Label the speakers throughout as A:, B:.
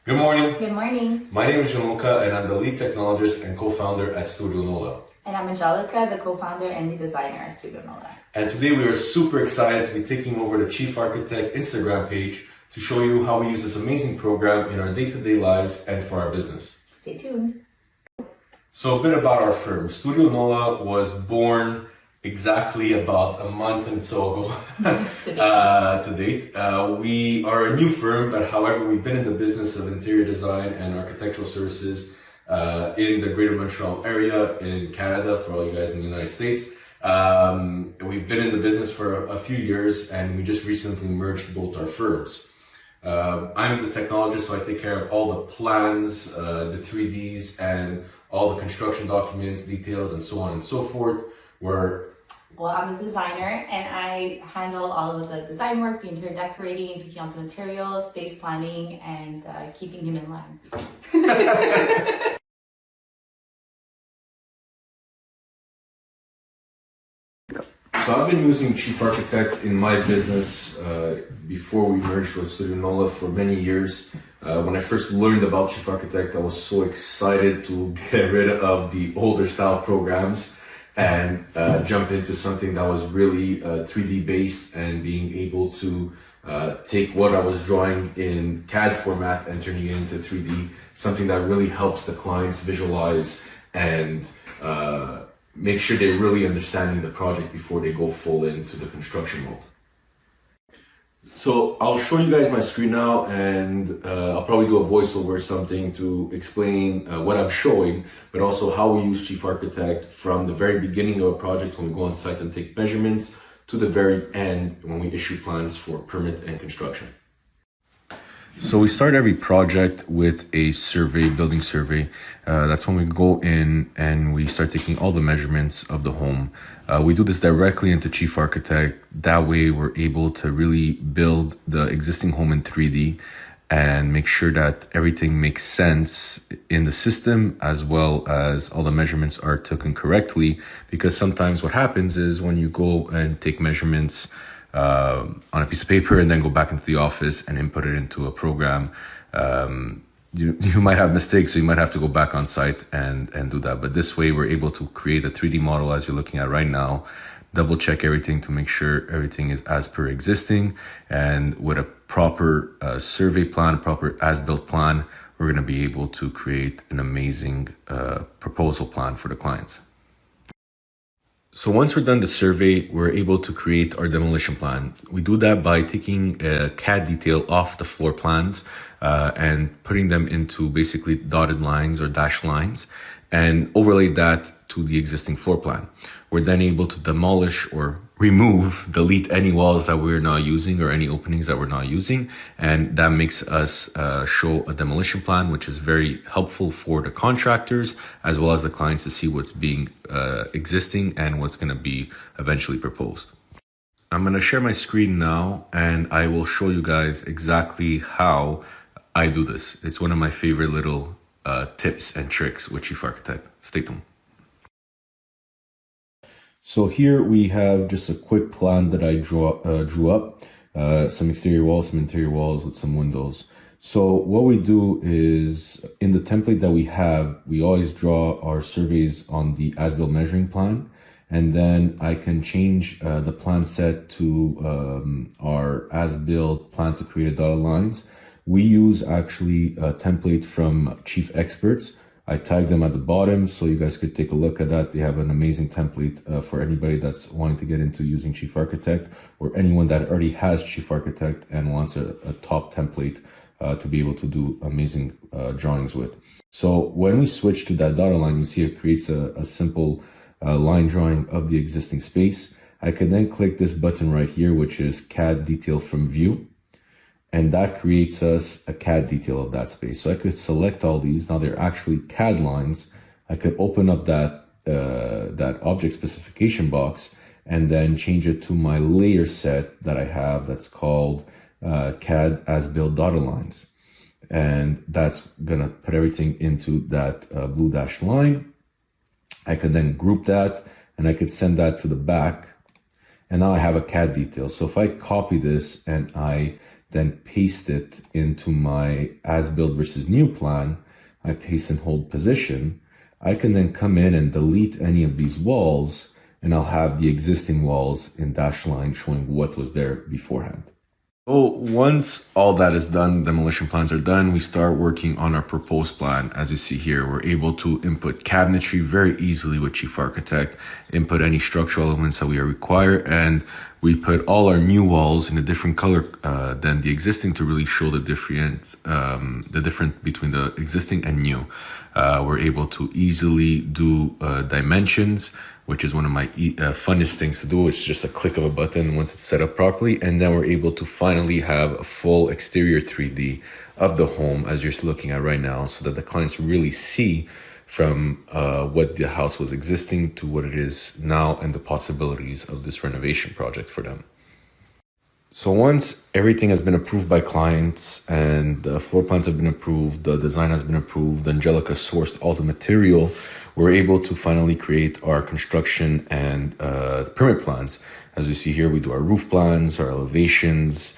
A: Good morning.
B: Good morning.
A: My name is Nola and I'm the lead technologist and co-founder at Studio Nola.
B: And I'm Angelica, the co-founder and the designer at Studio Nola.
A: And today we are super excited to be taking over the Chief Architect Instagram page to show you how we use this amazing program in our day-to-day lives and for our business.
B: Stay tuned.
A: So a bit about our firm. Studio Nola was born exactly about a month and so ago to date. We are a new firm, but however, we've been in the business of interior design and architectural services in the Greater Montreal area in Canada, for all you guys in the United States. We've been in the business for a few years and we just recently merged both our firms. I'm the technologist, so I take care of all the plans, the 3Ds, and all the construction documents, details, and so on and so forth.
B: Well, I'm the designer and I handle all of the design work, the interior decorating, picking out the materials, space planning, and keeping him in line.
A: So I've been using Chief Architect in my business before we merged with Studio Nola for many years. When I first learned about Chief Architect, I was so excited to get rid of the older style programs and jump into something that was really 3D based and being able to take what I was drawing in CAD format and turning it into 3D, something that really helps the clients visualize and make sure they're really understanding the project before they go full into the construction mode. So I'll show you guys my screen now and I'll probably do a voiceover or something to explain what I'm showing, but also how we use Chief Architect from the very beginning of a project when we go on site and take measurements to the very end when we issue plans for permit and construction. So we start every project with a survey, building survey. That's when we go in and we start taking all the measurements of the home. We do this directly into Chief Architect. That way we're able to really build the existing home in 3D and make sure that everything makes sense in the system, as well as all the measurements are taken correctly. Because sometimes what happens is when you go and take measurements on a piece of paper and then go back into the office and input it into a program, you might have mistakes, so you might have to go back on site and do that. But this way we're able to create a 3D model as you're looking at right now, double check everything to make sure everything is as per existing, and with a proper survey plan, proper as-built plan, we're going to be able to create an amazing proposal plan for the clients. So once we're done the survey, we're able to create our demolition plan. We do that by taking a CAD detail off the floor plans and putting them into basically dotted lines or dashed lines and overlay that to the existing floor plan. We're then able to demolish or delete any walls that we're not using or any openings that we're not using. And that makes us show a demolition plan, which is very helpful for the contractors as well as the clients to see what's being existing and what's going to be eventually proposed. I'm going to share my screen now and I will show you guys exactly how I do this. It's one of my favorite little tips and tricks with Chief Architect. Stay tuned. So here we have just a quick plan that I drew up, some exterior walls, some interior walls with some windows. So what we do is in the template that we have, we always draw our surveys on the as-built measuring plan. And then I can change the plan set to our as-built plan to create a dotted lines. We use actually a template from Chief Experts. I tagged them at the bottom so you guys could take a look at that. They have an amazing template for anybody that's wanting to get into using Chief Architect, or anyone that already has Chief Architect and wants a top template to be able to do amazing drawings with. So when we switch to that dotted line, you see it creates a simple line drawing of the existing space. I can then click this button right here, which is CAD detail from view. And that creates us a CAD detail of that space. So I could select all these. Now they're actually CAD lines. I could open up that object specification box and then change it to my layer set that I have that's called CAD as-built dotted lines. And that's gonna put everything into that blue dashed line. I could then group that and I could send that to the back. And now I have a CAD detail. So if I copy this and I then paste it into my as-built versus new plan. I paste and hold position. I can then come in and delete any of these walls, and I'll have the existing walls in dashed line showing what was there beforehand. So once all that is done, demolition plans are done, we start working on our proposed plan. As you see here, we're able to input cabinetry very easily with Chief Architect, input any structural elements that we require, and we put all our new walls in a different color than the existing to really show the difference between the existing and new. We're able to easily do dimensions, which is one of my funnest things to do. It's just a click of a button once it's set up properly. And then we're able to finally have a full exterior 3D of the home as you're looking at right now, so that the clients really see from what the house was existing to what it is now and the possibilities of this renovation project for them. So once everything has been approved by clients and the floor plans have been approved, the design has been approved, Angelica sourced all the material, we're able to finally create our construction and permit plans. As we see here, we do our roof plans, our elevations,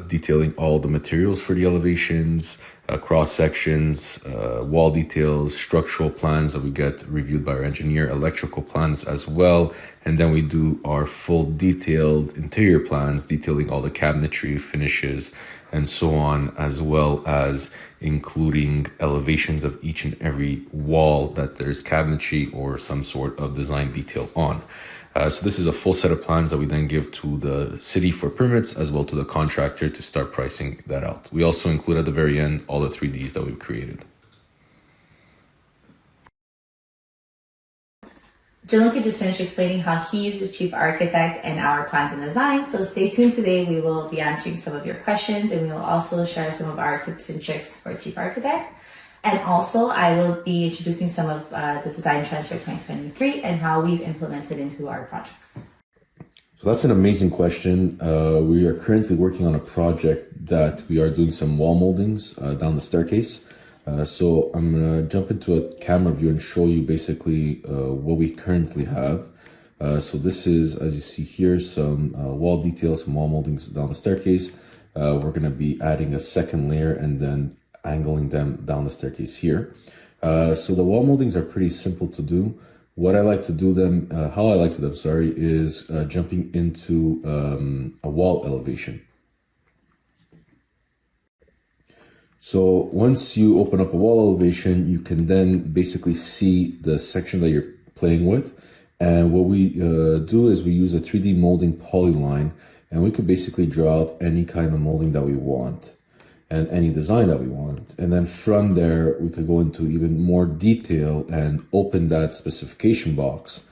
A: detailing all the materials for the elevations, cross sections, wall details, structural plans that we get reviewed by our engineer, electrical plans as well. And then we do our full detailed interior plans, detailing all the cabinetry, finishes, and so on, as well as including elevations of each and every wall that there's cabinetry or some sort of design detail on. So this is a full set of plans that we then give to the city for permits, as well to the contractor to start pricing that out. We also include at the very end all the 3Ds that we've created.
B: Gianluca just finished explaining how he uses Chief Architect and our plans and design. So stay tuned today. We will be answering some of your questions, and we will also share some of our tips and tricks for Chief Architect. And also, I will be introducing some of the design trends for 2023 and how we've implemented into our projects.
A: So that's an amazing question. We are currently working on a project that we are doing some wall moldings down the staircase. So I'm gonna jump into a camera view and show you basically what we currently have. So this is, as you see here, some wall details, some wall moldings down the staircase. We're gonna be adding a second layer and then angling them down the staircase here. So the wall moldings are pretty simple to do. What I like to do them, how I like to do them, sorry, is jumping into a wall elevation. So once you open up a wall elevation, you can then basically see the section that you're playing with. And what we do is we use a 3D molding polyline, and we could basically draw out any kind of molding that we want and any design that we want. And then from there, we could go into even more detail and open that specification box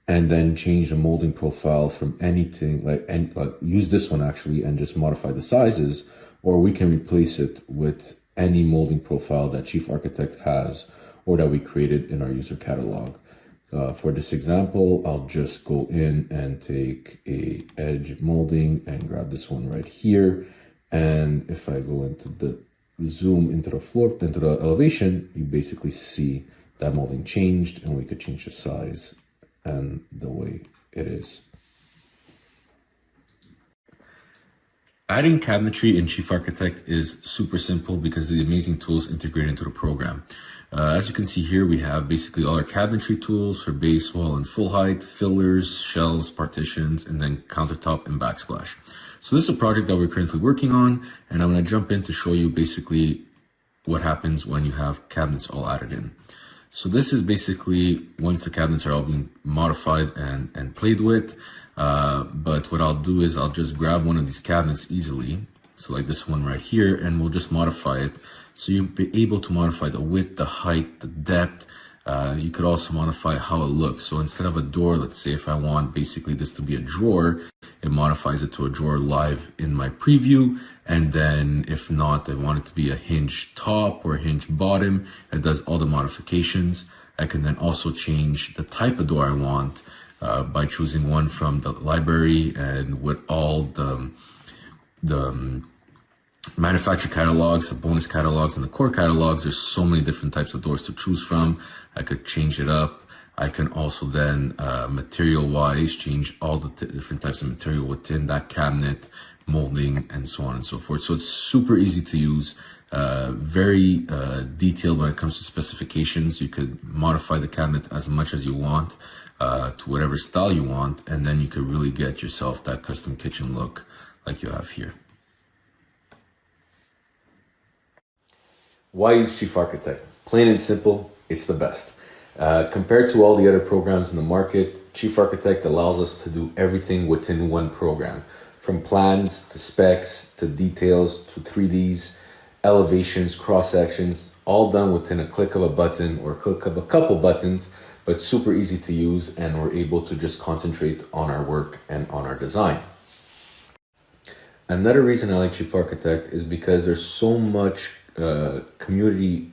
A: and then change the molding profile from anything, like use this one actually and just modify the sizes, or we can replace it with any molding profile that Chief Architect has or that we created in our user catalog. For this example, I'll just go in and take a edge molding and grab this one right here. And if I go into the zoom into the floor, into the elevation, you basically see that molding changed, and we could change the size and the way it is. Adding cabinetry in Chief Architect is super simple because of the amazing tools integrated into the program. As you can see here, we have basically all our cabinetry tools for base, wall, and full height, fillers, shelves, partitions, and then countertop and backsplash. So this is a project that we're currently working on, and I'm going to jump in to show you basically what happens when you have cabinets all added in. So this is basically once the cabinets are all being modified and played with. But what I'll do is I'll just grab one of these cabinets easily. So like this one right here, and we'll just modify it. So you'll be able to modify the width, the height, the depth. You could also modify how it looks. So instead of a door, let's say if I want basically this to be a drawer, it modifies it to a drawer live in my preview. And then if not, I want it to be a hinge top or a hinge bottom. It does all the modifications. I can then also change the type of door I want by choosing one from the library and with all the manufacturer catalogs, the bonus catalogs, and the core catalogs. There's so many different types of doors to choose from. I could change it up. I can also then material wise change all the different types of material within that cabinet, molding, and so on and so forth. So it's super easy to use, very detailed when it comes to specifications. You could modify the cabinet as much as you want, to whatever style you want, and then you could really get yourself that custom kitchen look like you have here. Why use Chief Architect? Plain and simple, it's the best. Compared to all the other programs in the market, Chief Architect allows us to do everything within one program. From plans to specs to details to 3Ds, elevations, cross sections, all done within a click of a button or a click of a couple buttons, but super easy to use, and we're able to just concentrate on our work and on our design. Another reason I like Chief Architect is because there's so much community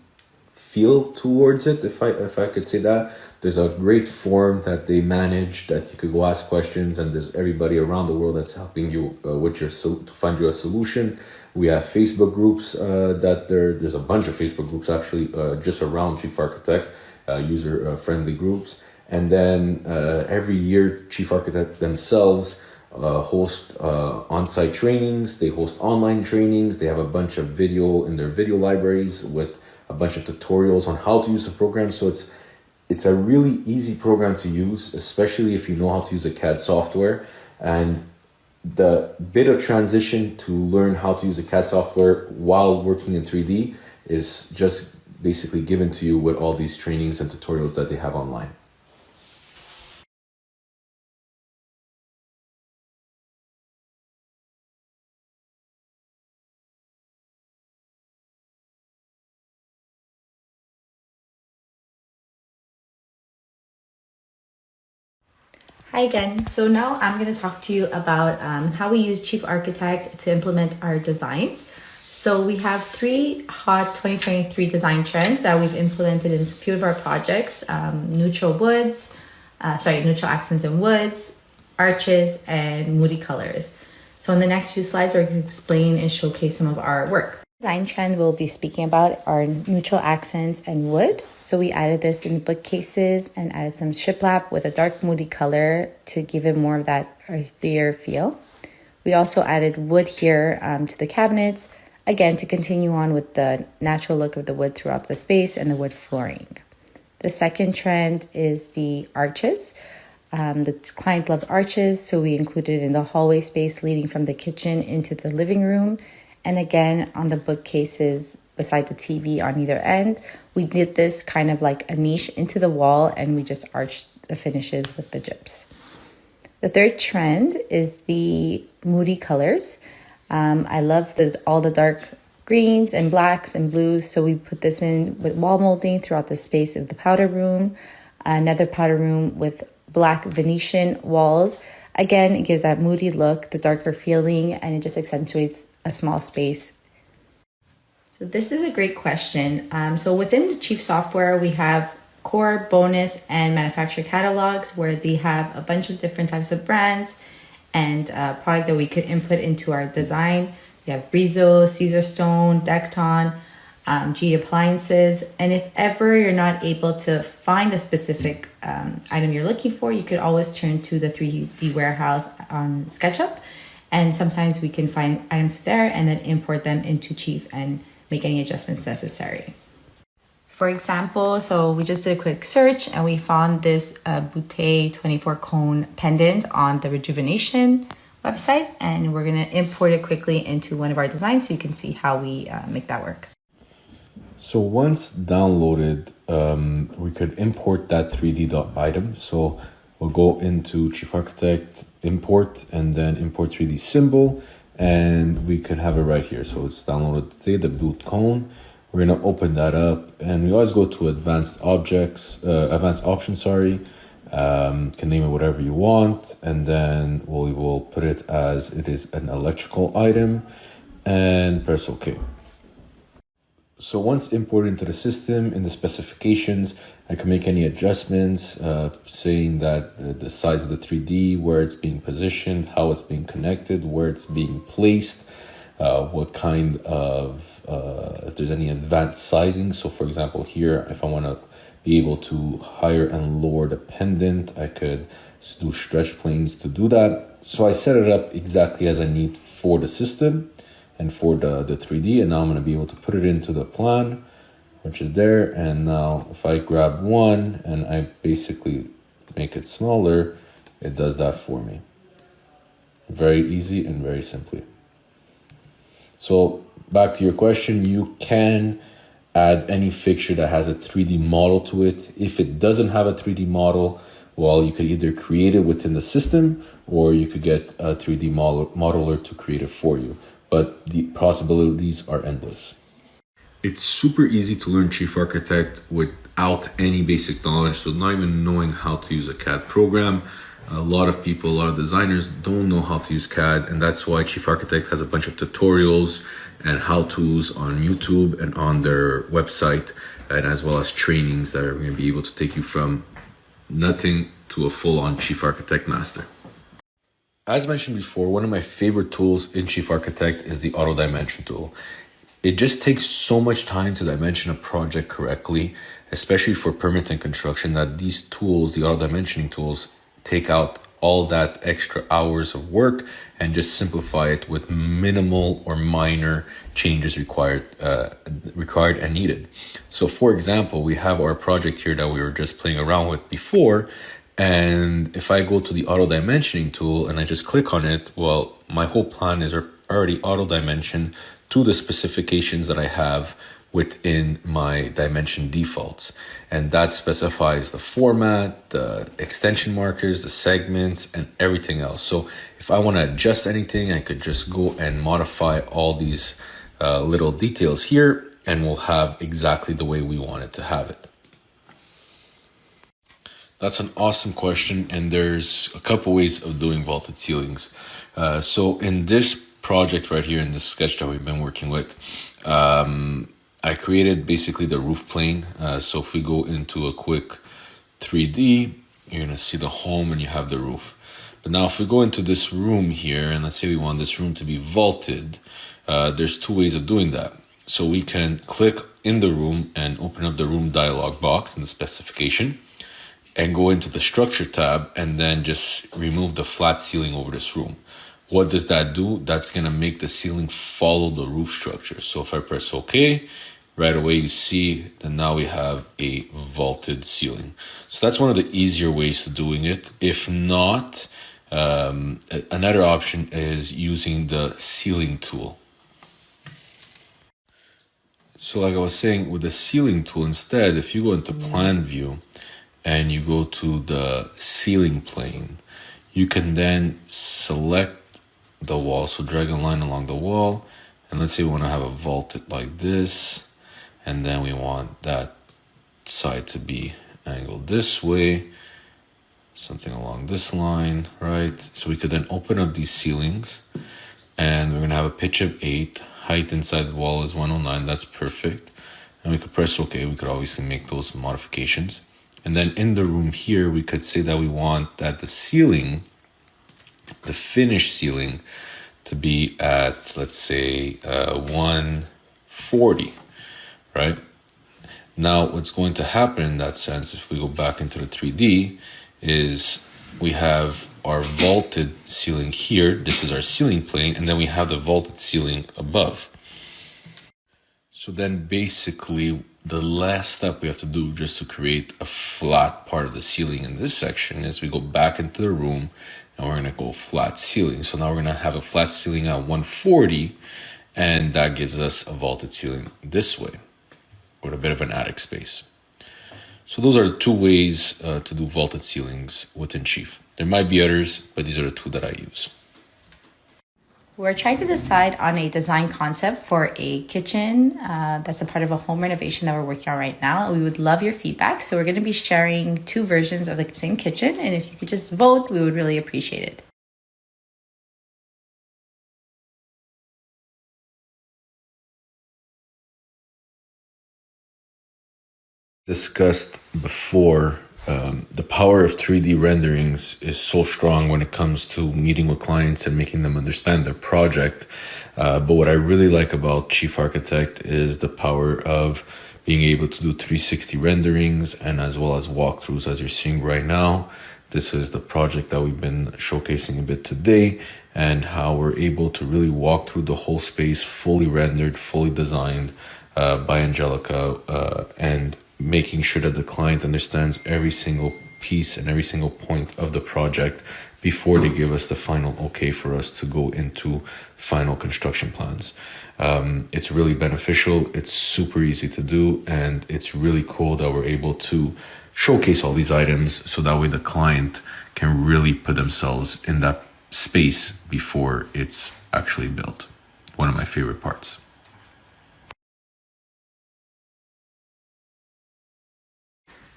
A: feel towards it, if I could say that. There's a great forum that they manage that you could go ask questions, and there's everybody around the world that's helping you with your to find you a solution. We have Facebook groups there's a bunch of Facebook groups actually just around Chief Architect, user friendly groups. And then every year Chief Architect themselves host on-site trainings. They host online trainings. They have a bunch of video in their video libraries with a bunch of tutorials on how to use the program. So it's a really easy program to use, especially if you know how to use a CAD software. And the bit of transition to learn how to use a CAD software while working in 3D is just basically given to you with all these trainings and tutorials that they have online.
B: Hi again. So now I'm going to talk to you about how we use Chief Architect to implement our designs. So we have 3 hot 2023 design trends that we've implemented in a few of our projects: neutral accents in woods, arches, and moody colors. So in the next few slides, we're going to explain and showcase some of our work. Design trend we'll be speaking about are neutral accents and wood. So we added this in the bookcases and added some shiplap with a dark moody color to give it more of that earthier feel. We also added wood here to the cabinets, again to continue on with the natural look of the wood throughout the space and the wood flooring. The second trend is the arches. The client loved arches, so we included in the hallway space leading from the kitchen into the living room. And again, on the bookcases beside the TV on either end, we did this kind of like a niche into the wall, and we just arched the finishes with the gyps. The third trend is the moody colors. I love all the dark greens and blacks and blues, so we put this in with wall molding throughout the space of the powder room. Another powder room with black Venetian walls. Again, it gives that moody look, the darker feeling, and it just accentuates a small space. So this is a great question. So within the Chief software, we have core, bonus, and manufacturer catalogs where they have a bunch of different types of brands and product that we could input into our design. We have Brizo, Caesarstone, Decton, G appliances. And if ever you're not able to find a specific item you're looking for, you could always turn to the 3D warehouse on SketchUp. And sometimes we can find items there and then import them into Chief and make any adjustments necessary. For example, so we just did a quick search and we found this Boutte 24 cone pendant on the Rejuvenation website, and we're gonna import it quickly into one of our designs so you can see how we make that work.
A: So once downloaded, we could import that 3D.item. So we'll go into Chief Architect, import, and then import 3D symbol, and we can have it right here. So it's downloaded today, the boot cone. We're gonna open that up, and we always go to advanced options, can name it whatever you want, and then we will put it as it is an electrical item and press OK. So once imported into the system, in the specifications, I can make any adjustments, saying that the size of the 3D, where it's being positioned, how it's being connected, where it's being placed. what kind of, if there's any advanced sizing. So for example, here, if I want to be able to higher and lower the pendant, I could do stretch planes to do that. So I set it up exactly as I need for the system and for the 3D. And now I'm going to be able to put it into the plan, which is there. And now if I grab one and I basically make it smaller, it does that for me. Very easy and very simply. So back to your question, you can add any fixture that has a 3D model to it. If it doesn't have a 3D model, well, you could either create it within the system or you could get a 3D modeler to create it for you. But the possibilities are endless. It's super easy to learn Chief Architect without any basic knowledge, so not even knowing how to use a CAD program. A lot of people, a lot of designers don't know how to use CAD, and that's why Chief Architect has a bunch of tutorials and how-tos on YouTube and on their website, and as well as trainings that are going to be able to take you from nothing to a full-on Chief Architect master. As mentioned before, one of my favorite tools in Chief Architect is the Auto Dimension tool. It just takes so much time to dimension a project correctly, especially for permit and construction, that these tools, the auto dimensioning tools, take out all that extra hours of work and just simplify it with minimal or minor changes required and needed. So for example, we have our project here that we were just playing around with before. And if I go to the auto dimensioning tool and I just click on it, well, my whole plan is already auto dimensioned to the specifications that I have within my dimension defaults. And that specifies the format, the extension markers, the segments, and everything else. So if I want to adjust anything, I could just go and modify all these little details here, and we'll have exactly the way we want it to have it. That's an awesome question, and there's a couple ways of doing vaulted ceilings. So in this project right here, in this sketch that we've been working with, I created basically the roof plane. So if we go into a quick 3D, you're gonna see the home and you have the roof. But now if we go into this room here, and let's say we want this room to be vaulted, there's two ways of doing that. So we can click in the room and open up the room dialog box in the specification, and go into the structure tab and then just remove the flat ceiling over this room. What does that do? That's gonna make the ceiling follow the roof structure. So if I press OK, right away you see that now we have a vaulted ceiling. So that's one of the easier ways of doing it. If not, another option is using the ceiling tool. So like I was saying, with the ceiling tool instead, if you go into plan view, and you go to the ceiling plane, you can then select the wall. So drag a line along the wall, and let's say we want to have a vaulted like this, and then we want that side to be angled this way, something along this line, right? So we could then open up these ceilings, and we're going to have a pitch of 8, height inside the wall is 109, that's perfect. And we could press OK. We could obviously make those modifications. And then in the room here, we could say that we want that the ceiling, the finished ceiling, to be at, let's say, 140, right? Now, what's going to happen in that sense, if we go back into the 3D, is we have our vaulted ceiling here. This is our ceiling plane, and then we have the vaulted ceiling above. So then basically, the last step we have to do just to create a flat part of the ceiling in this section is we go back into the room and we're going to go flat ceiling. So now we're going to have a flat ceiling at 140, and that gives us a vaulted ceiling this way with a bit of an attic space. So those are the two ways to do vaulted ceilings within Chief. There might be others, but these are the two that I use.
B: We're trying to decide on a design concept for a kitchen that's a part of a home renovation that we're working on right now. We would love your feedback. So we're going to be sharing 2 versions of the same kitchen. And if you could just vote, we would really appreciate it.
A: Discussed before the power of 3D renderings is so strong when it comes to meeting with clients and making them understand their project. But what I really like about Chief Architect is the power of being able to do 360 renderings and as well as walkthroughs, as you're seeing right now. This is the project that we've been showcasing a bit today, and how we're able to really walk through the whole space fully rendered, fully designed by Angelica, and making sure that the client understands every single piece and every single point of the project before they give us the final okay for us to go into final construction plans. It's really beneficial, it's super easy to do, and it's really cool that we're able to showcase all these items so that way the client can really put themselves in that space before it's actually built. One of my favorite parts.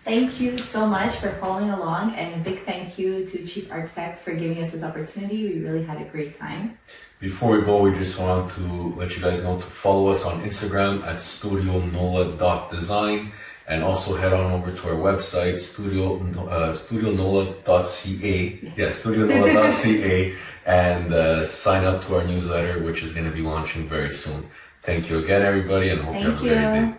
B: Thank you so much for following along, and a big thank you to Chief Architect for giving us this opportunity. We really had a great time.
A: Before we go, we just want to let you guys know to follow us on Instagram at studionola.design, and also head on over to our website, studionola.ca. Yeah, studionola.ca, and sign up to our newsletter, which is going to be launching very soon. Thank you again, everybody, and hope you have a great day.